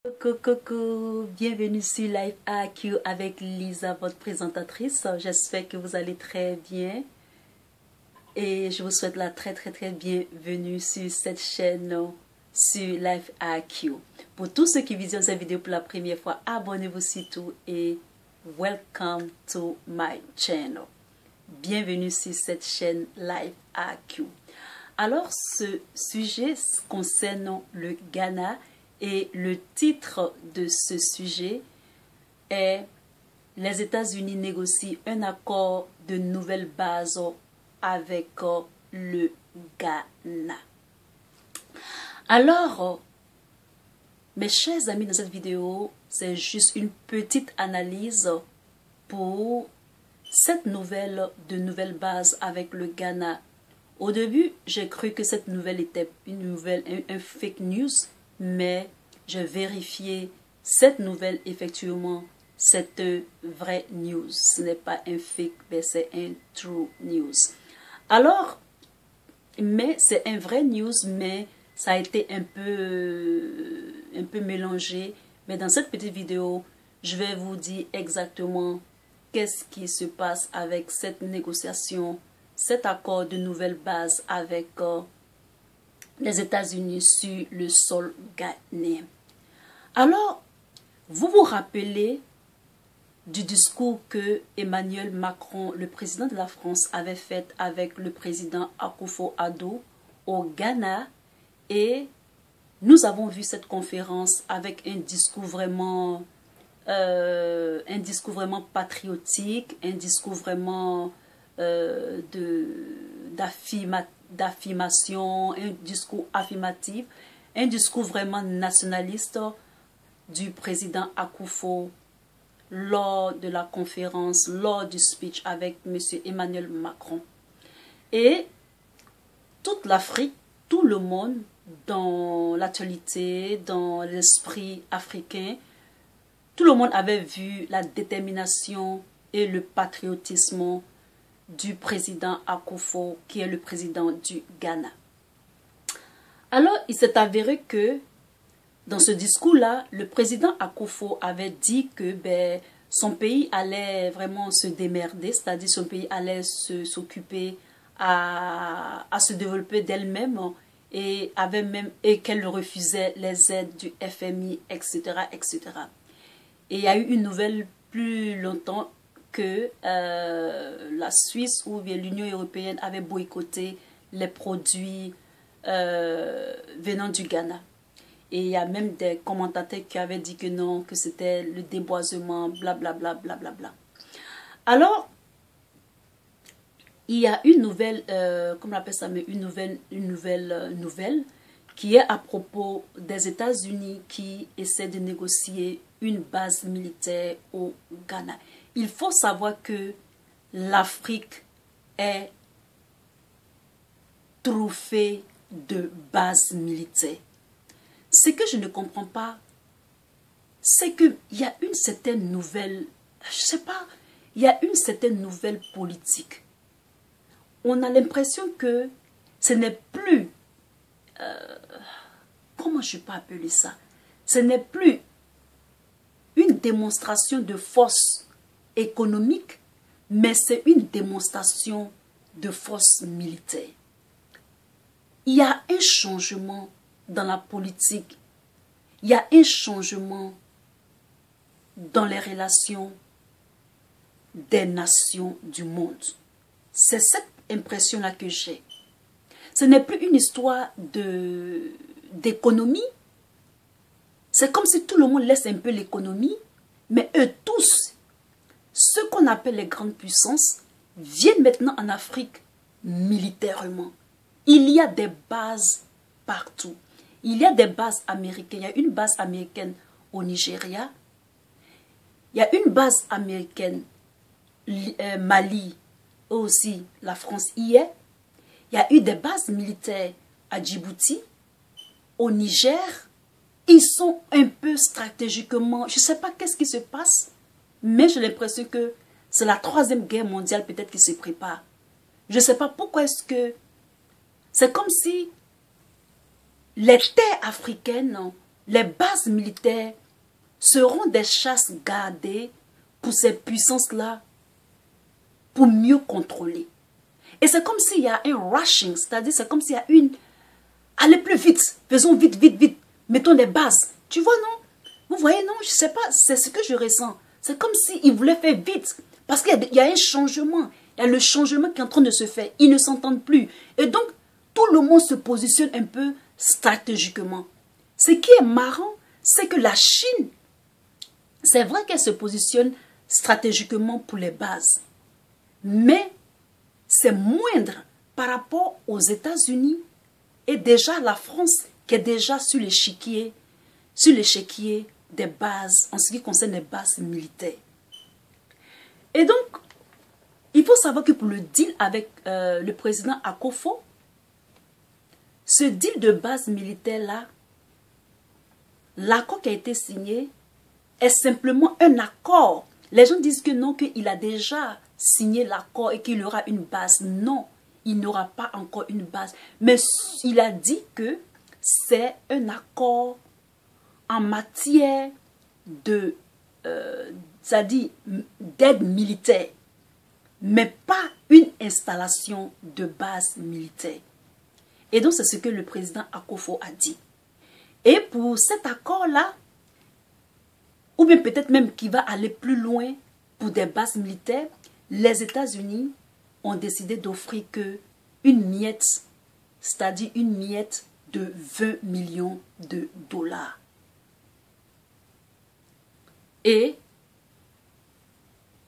Coucou, bienvenue sur Life AQ avec Lisa, votre présentatrice. J'espère que vous allez très bien et je vous souhaite la très bienvenue sur cette chaîne sur Life AQ. Pour tous ceux qui visionnent cette vidéo pour la première fois, abonnez-vous surtout et welcome to my channel. Bienvenue sur cette chaîne Life AQ. Alors, ce sujet concerne le Ghana. Et le titre de ce sujet est « Les États-Unis négocient un accord de nouvelle base avec le Ghana ». Alors, mes chers amis, dans cette vidéo, c'est juste une petite analyse pour cette nouvelle base avec le Ghana. Au début, j'ai cru que cette nouvelle était un fake news. Mais j'ai vérifié cette nouvelle, effectivement, c'est une vraie news. Ce n'est pas un fake, mais c'est un true news. Alors, mais c'est un vrai news, mais ça a été un peu mélangé. Mais dans cette petite vidéo, je vais vous dire exactement qu'est-ce qui se passe avec cette négociation, cet accord de nouvelle base avec les États-Unis sur le sol ghanéen. Alors, vous vous rappelez du discours que Emmanuel Macron, le président de la France, avait fait avec le président Akufo-Addo au Ghana, et nous avons vu cette conférence avec un discours vraiment patriotique, un discours vraiment d'affirmation, un discours affirmatif, un discours vraiment nationaliste du président Akufo lors de la conférence, lors du speech avec M. Emmanuel Macron. Et toute l'Afrique, tout le monde, dans l'actualité, dans l'esprit africain, tout le monde avait vu la détermination et le patriotisme du président Akufo, qui est le président du Ghana. Alors, il s'est avéré que dans ce discours-là, le président Akufo avait dit que son pays allait vraiment se démerder, c'est-à-dire son pays allait s'occuper à se développer d'elle-même et qu'elle refusait les aides du FMI, etc., etc. Et il y a eu une nouvelle plus longtemps que la Suisse ou bien l'Union européenne avait boycotté les produits venant du Ghana. Et il y a même des commentateurs qui avaient dit que non, que c'était le déboisement, blablabla, blablabla. Alors, il y a une nouvelle, comment on appelle ça, mais une nouvelle qui est à propos des États-Unis qui essaient de négocier une base militaire au Ghana. Il faut savoir que l'Afrique est truffée de bases militaires. Ce que je ne comprends pas, c'est qu'il y a une certaine nouvelle, je sais pas, il y a une certaine nouvelle politique. On a l'impression que ce n'est plus, comment je peux appeler ça? Ce n'est plus une démonstration de force économique, mais c'est une démonstration de force militaire. Il y a un changement dans la politique, il y a un changement dans les relations des nations du monde. C'est cette impression-là que j'ai. Ce n'est plus une histoire d'économie. C'est comme si tout le monde laisse un peu l'économie, mais eux tous, ceux qu'on appelle les grandes puissances, viennent maintenant en Afrique militairement. Il y a des bases partout. Il y a des bases américaines. Il y a une base américaine au Nigeria. Il y a une base américaine Mali, aussi la France y est. Il y a eu des bases militaires à Djibouti, au Niger. Ils sont un peu stratégiquement, je ne sais pas qu'est-ce qui se passe, mais j'ai l'impression que c'est la 3e guerre mondiale peut-être qui se prépare. Je ne sais pas pourquoi est-ce que c'est comme si les terres africaines les bases militaires seront des chasses gardées pour ces puissances-là, pour mieux contrôler. Et c'est comme s'il y a un rushing, c'est-à-dire c'est comme s'il y a une... Allez plus vite, faisons vite, vite, vite, mettons des bases. Tu vois, non? Vous voyez, non? Je ne sais pas, c'est ce que je ressens. C'est comme s'ils voulaient faire vite, parce qu'il y a un changement. Il y a le changement qui est en train de se faire. Ils ne s'entendent plus. Et donc, tout le monde se positionne un peu stratégiquement. Ce qui est marrant, c'est que la Chine, c'est vrai qu'elle se positionne stratégiquement pour les bases. Mais c'est moindre par rapport aux États-Unis et déjà la France qui est déjà sur l'échiquier des bases en ce qui concerne les bases militaires. Et donc, il faut savoir que pour le deal avec le président Akufo, ce deal de base militaire-là, l'accord qui a été signé est simplement un accord. Les gens disent que non, qu'il a déjà signé l'accord et qu'il y aura une base. Non, il n'aura pas encore une base. Mais il a dit que c'est un accord en matière de, c'est-à-dire d'aide militaire, mais pas une installation de base militaire. Et donc, c'est ce que le président Akufo a dit. Et pour cet accord-là, ou bien peut-être même qu'il va aller plus loin pour des bases militaires, les États-Unis ont décidé d'offrir que une miette, c'est-à-dire une miette de 20 millions de dollars. Et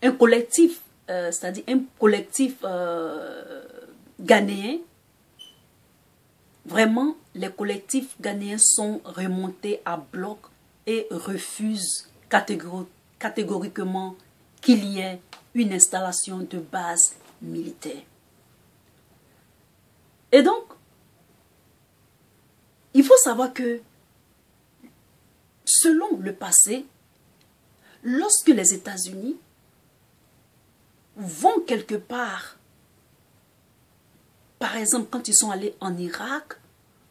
un collectif, c'est-à-dire un collectif ghanéen, vraiment, les collectifs ghanéens sont remontés à bloc et refusent catégoriquement qu'il y ait une installation de base militaire. Et donc, il faut savoir que, selon le passé, lorsque les États-Unis vont quelque part, par exemple quand ils sont allés en Irak,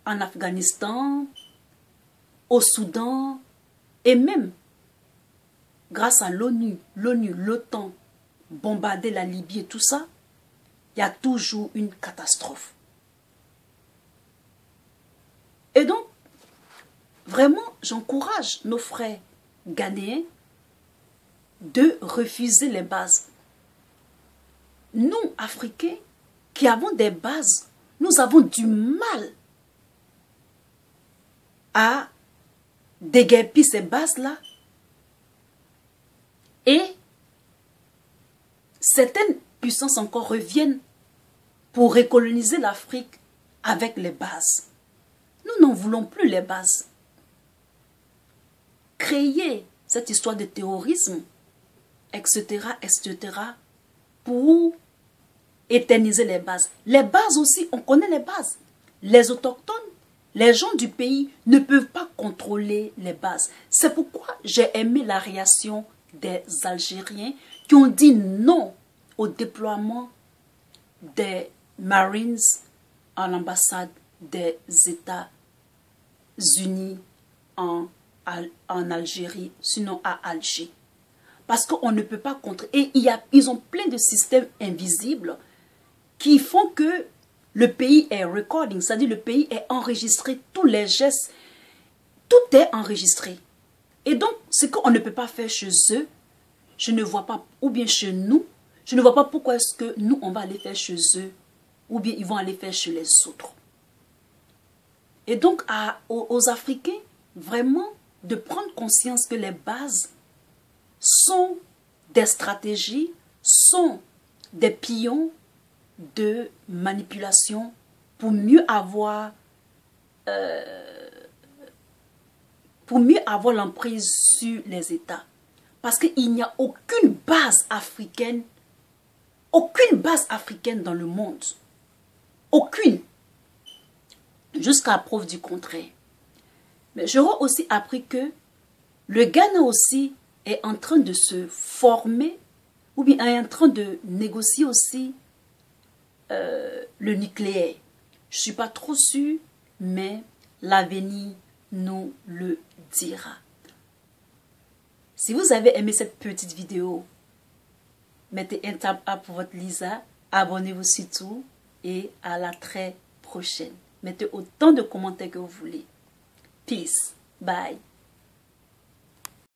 en Afghanistan, au Soudan, et même grâce à l'OTAN, bombarder la Libye et tout ça, il y a toujours une catastrophe. Et donc, vraiment, j'encourage nos frères ghanéens de refuser les bases. Nous, Africains, qui avons des bases, nous avons du mal à déguerpir ces bases-là. Et certaines puissances encore reviennent pour recoloniser l'Afrique avec les bases. Nous n'en voulons plus les bases. Créer cette histoire de terrorisme, etc., pour éterniser les bases. Les bases aussi, on connaît les bases. Les autochtones, les gens du pays ne peuvent pas contrôler les bases. C'est pourquoi j'ai aimé la réaction des Algériens qui ont dit non au déploiement des Marines à l'ambassade des États-Unis en Algérie, sinon à Alger. Parce qu'on ne peut pas contrôler. Et ils ont plein de systèmes invisibles qui font que le pays est recording, c'est-à-dire le pays est enregistré, tous les gestes, tout est enregistré. Et donc, ce qu'on ne peut pas faire chez eux, je ne vois pas, ou bien chez nous, je ne vois pas pourquoi est-ce que nous, on va aller faire chez eux, ou bien ils vont aller faire chez les autres. Et donc, aux Africains, vraiment, de prendre conscience que les bases sont des stratégies, sont des pions de manipulation pour mieux avoir l'emprise sur les États. Parce qu'il n'y a aucune base africaine dans le monde. Aucune. Jusqu'à preuve du contraire. Mais j'aurais aussi appris que le Ghana aussi est en train de se former ou bien est en train de négocier aussi le nucléaire. Je ne suis pas trop sûre, mais l'avenir nous le dira. Si vous avez aimé cette petite vidéo, mettez un tap up pour votre Lisa, abonnez-vous surtout et à la très prochaine. Mettez autant de commentaires que vous voulez. Peace. Bye.